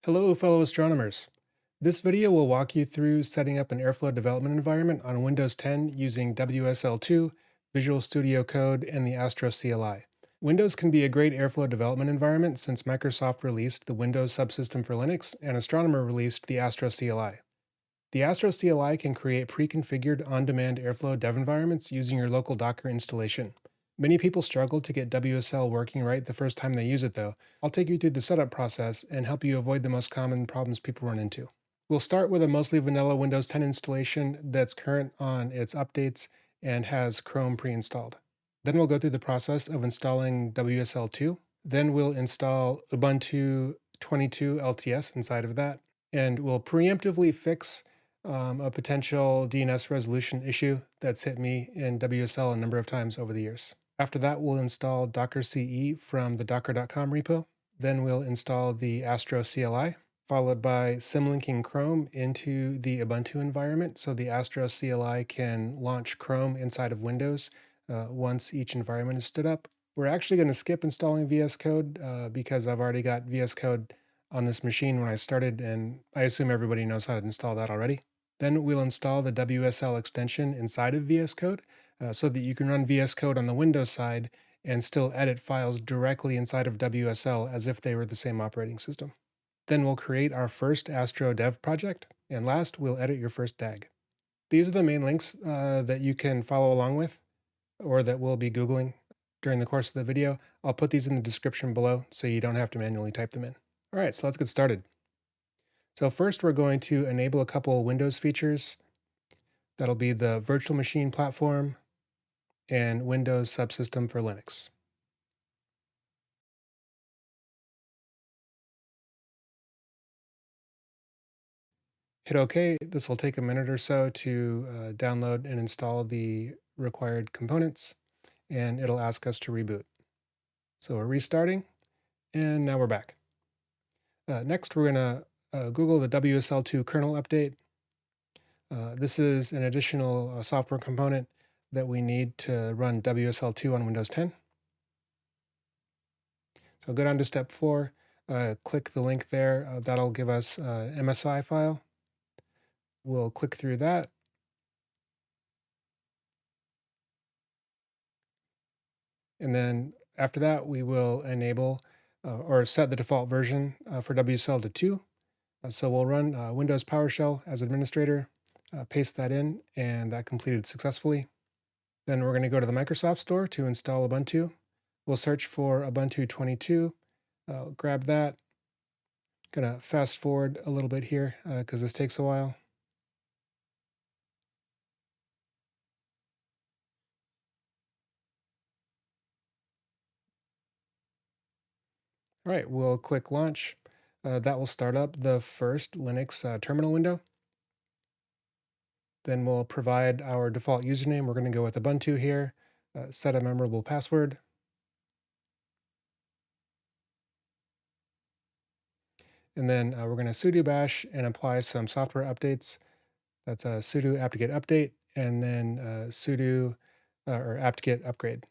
Hello, fellow astronomers. This video will walk you through setting up an airflow development environment on Windows 10 using WSL2, Visual Studio Code, and the Astro CLI. Windows can be a great airflow development environment since Microsoft released the Windows Subsystem for Linux and Astronomer released the Astro CLI. The Astro CLI can create pre-configured on-demand airflow dev environments using your local Docker installation. Many people struggle to get WSL working right the first time they use it though. I'll take you through the setup process and help you avoid the most common problems people run into. We'll start with a mostly vanilla Windows 10 installation that's current on its updates and has Chrome pre-installed. Then we'll go through the process of installing WSL2. Then we'll install Ubuntu 22 LTS inside of that. And we'll preemptively fix a potential DNS resolution issue that's hit me in WSL a number of times over the years. After that, we'll install Docker CE from the docker.com repo. Then we'll install the Astro CLI, followed by symlinking Chrome into the Ubuntu environment so the Astro CLI can launch Chrome inside of Windows once each environment is stood up. We're actually going to skip installing VS Code because I've already got VS Code on this machine when I started, and I assume everybody knows how to install that already. Then we'll install the WSL extension inside of VS Code so that you can run VS Code on the Windows side and still edit files directly inside of WSL as if they were the same operating system. Then we'll create our first Astro Dev project, and last, we'll edit your first DAG. These are the main links that you can follow along with, or that we'll be Googling during the course of the video. I'll put these in the description below so you don't have to manually type them in. All right, so let's get started. So first, we're going to enable a couple Windows features. That'll be the virtual machine platform and Windows Subsystem for Linux. Hit OK. This will take a minute or so to download and install the required components, and it'll ask us to reboot. So we're restarting, and now we're back. Next, we're going to Google the WSL2 kernel update. This is an additional software component that we need to run WSL2 on Windows 10. So go down to step 4, click the link there. That'll give us an MSI file. We'll click through that. And then after that, we will enable or set the default version for WSL to 2. So we'll run Windows PowerShell as administrator, paste that in, and that completed successfully. Then we're going to go to the Microsoft Store to install Ubuntu. We'll search for Ubuntu 22, grab that. Gonna fast forward a little bit here because this takes a while. All right, we'll click launch. That will start up the first Linux terminal window. Then we'll provide our default username. We're going to go with Ubuntu here, set a memorable password. And then we're going to sudo bash and apply some software updates. That's a sudo apt-get update, and then sudo or apt-get upgrade.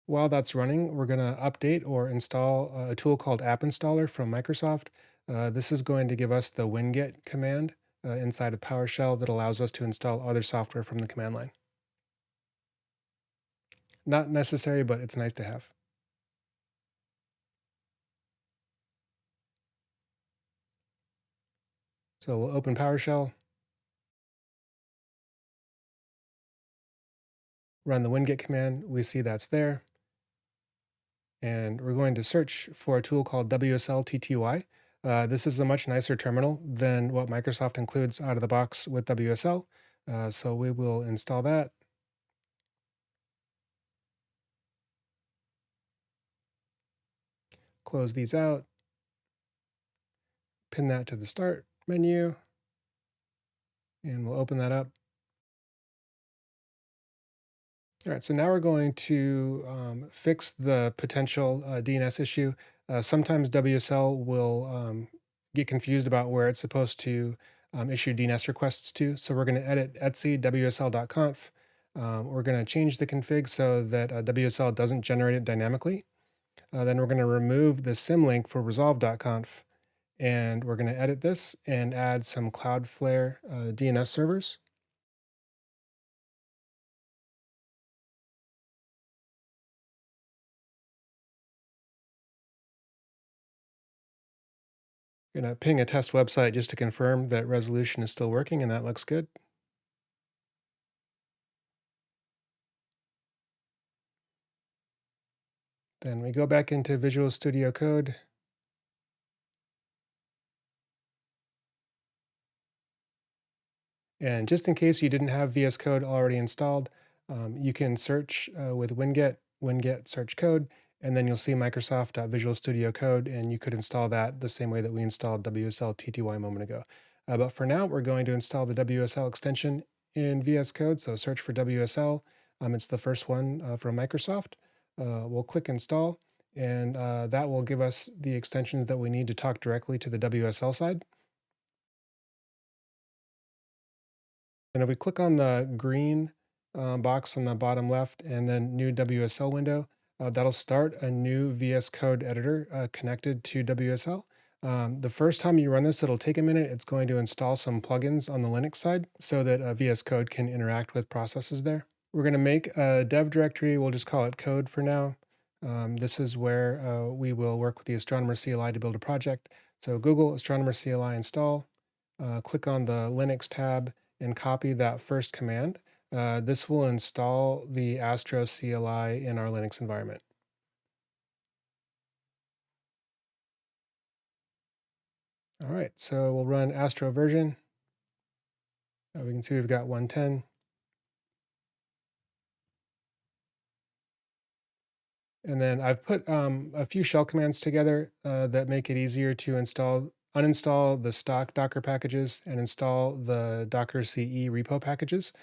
While that's running, we're going to update or install a tool called App Installer from Microsoft. This is going to give us the winget command inside of PowerShell that allows us to install other software from the command line. Not necessary, but it's nice to have. So we'll open PowerShell, run the winget command. We see that's there. And we're going to search for a tool called WSL-TTY. This is a much nicer terminal than what Microsoft includes out of the box with WSL. So we will install that. Close these out. Pin that to the start menu. And we'll open that up. All right, so now we're going to fix the potential DNS issue. Sometimes WSL will get confused about where it's supposed to issue DNS requests to. So we're going to edit etc wsl.conf. We're going to change the config so that WSL doesn't generate it dynamically. Then we're going to remove the symlink for resolve.conf, and we're going to edit this and add some Cloudflare DNS servers. Going to ping a test website just to confirm that resolution is still working, and that looks good. Then we go back into Visual Studio Code. And just in case you didn't have VS Code already installed, you can search with winget search code, and then you'll see Microsoft Visual Studio Code, and you could install that the same way that we installed WSL TTY a moment ago. But for now, we're going to install the WSL extension in VS Code, so search for WSL. It's the first one from Microsoft. We'll click install, and that will give us the extensions that we need to talk directly to the WSL side. And if we click on the green box on the bottom left and then new WSL window, that'll start a new VS Code editor connected to WSL. The first time you run this, it'll take a minute. It's going to install some plugins on the Linux side so that VS Code can interact with processes there. We're going to make a dev directory. We'll just call it code for now. This is where we will work with the Astronomer CLI to build a project. So Google Astronomer CLI install, click on the Linux tab, and copy that first command. This will install the Astro CLI in our Linux environment. All right, so we'll run Astro version. We can see we've got 110. And then I've put a few shell commands together that make it easier to uninstall the stock Docker packages and install the Docker CE repo packages,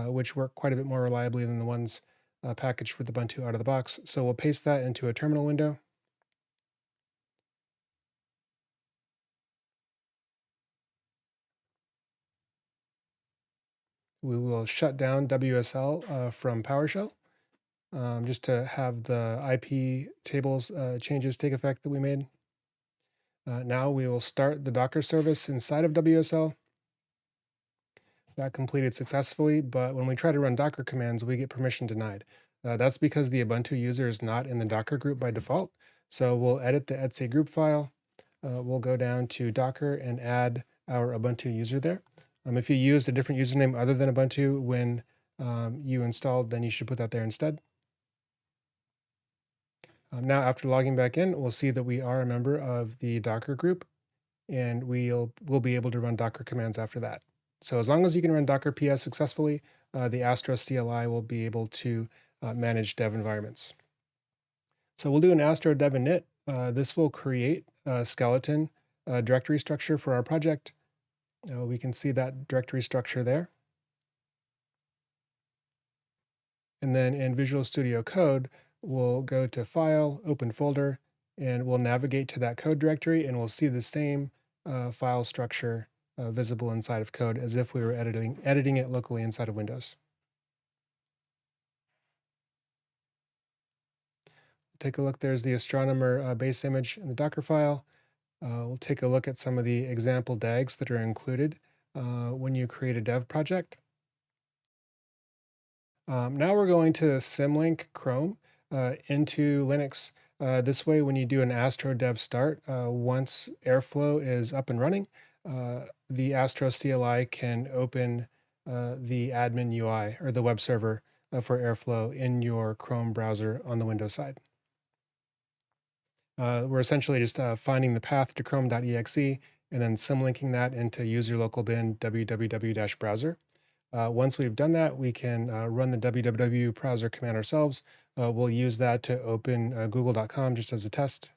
which work quite a bit more reliably than the ones packaged with Ubuntu out of the box. So we'll paste that into a terminal window. We will shut down WSL from PowerShell just to have the IP tables changes take effect that we made. Now we will start the Docker service inside of WSL. That completed successfully, but when we try to run Docker commands, we get permission denied. That's because the Ubuntu user is not in the Docker group by default. So we'll edit the etc group file. We'll go down to Docker and add our Ubuntu user there. If you used a different username other than Ubuntu when you installed, then you should put that there instead. Now, after logging back in, we'll see that we are a member of the Docker group, and we'll be able to run Docker commands after that. So as long as you can run Docker PS successfully, the Astro CLI will be able to manage dev environments. So we'll do an Astro dev init. This will create a skeleton directory structure for our project. We can see that directory structure there. And then in Visual Studio Code, we'll go to File, Open Folder, and we'll navigate to that code directory, and we'll see the same file structure visible inside of code as if we were editing it locally inside of Windows. Take a look. There's the Astronomer base image in the Docker file. We'll take a look at some of the example DAGs that are included when you create a dev project. Now we're going to symlink Chrome into Linux. This way, when you do an Astro dev start, once Airflow is up and running, the Astro CLI can open the admin UI or the web server for Airflow in your Chrome browser on the Windows side. We're essentially just finding the path to chrome.exe and then symlinking that into user local bin www-browser. Once we've done that, we can run the www browser command ourselves. We'll use that to open google.com just as a test.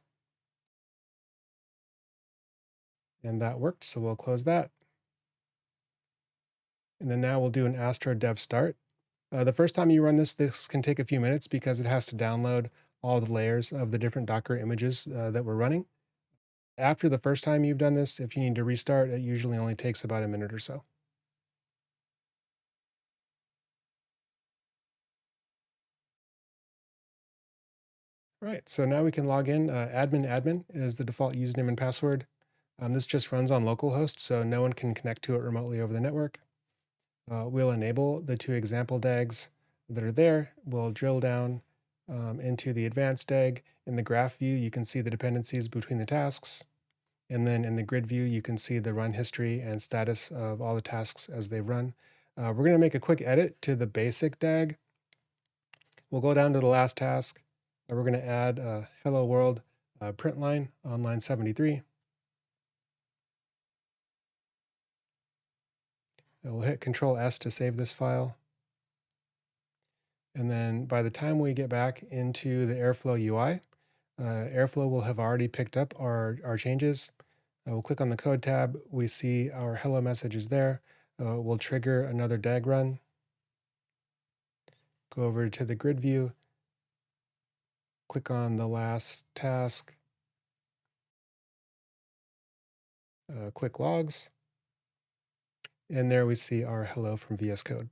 And that worked, so we'll close that. And then now we'll do an Astro dev start. The first time you run this can take a few minutes because it has to download all the layers of the different Docker images that we're running. After the first time you've done this, if you need to restart, it usually only takes about a minute or so. All right, so now we can log in. Admin is the default username and password. This just runs on localhost, so no one can connect to it remotely over the network. We'll enable the two example DAGs that are there. We'll drill down into the advanced DAG. In the graph view, you can see the dependencies between the tasks. And then in the grid view, you can see the run history and status of all the tasks as they run. We're going to make a quick edit to the basic DAG. We'll go down to the last task. We're going to add a hello world print line on line 73. We'll hit Control S to save this file. And then by the time we get back into the Airflow UI, Airflow will have already picked up our changes. We'll click on the code tab. We see our hello message is there. We'll trigger another DAG run. Go over to the grid view. Click on the last task. Click logs. And there we see our hello from VS Code.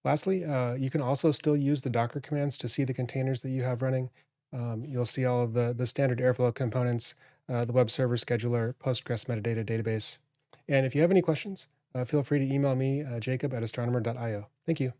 Lastly, you can also still use the Docker commands to see the containers that you have running. You'll see all of the standard Airflow components, the web server scheduler, Postgres metadata database. And if you have any questions, feel free to email me, jacob@astronomer.io. Thank you.